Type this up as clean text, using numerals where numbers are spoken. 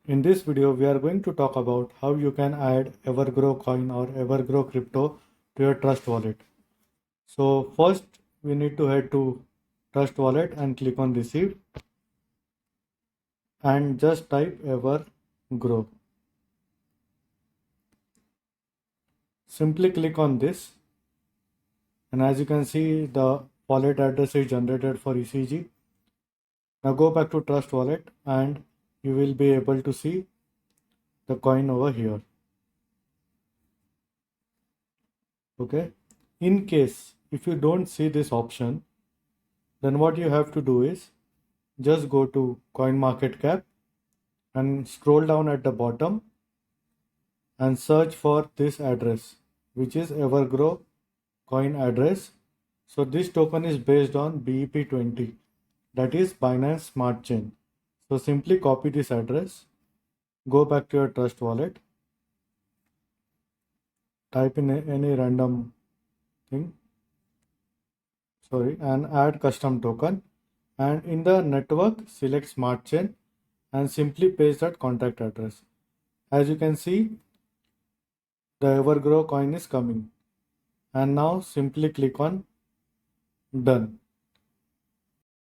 In this video, we are going to talk about how you can add evergrow coin or evergrow crypto to your Trust wallet. So first, we need to head to Trust wallet and click on receive and just type evergrow. Simply click on this, and as you can see, the wallet address is generated for ECG. Now go back to Trust wallet and you will be able to see the coin over here. Okay. In case if you don't see this option, then what you have to do is just go to CoinMarketCap and scroll down at the bottom and search for this address, which is evergrow coin address. So this token is based on BEP20, that is Binance Smart Chain. So simply copy this address, go back to your Trust wallet, type in any random thing, and add custom token, and in the network select Smart Chain and simply paste that contact address. As you can see, the evergrow coin is coming, and now simply click on done.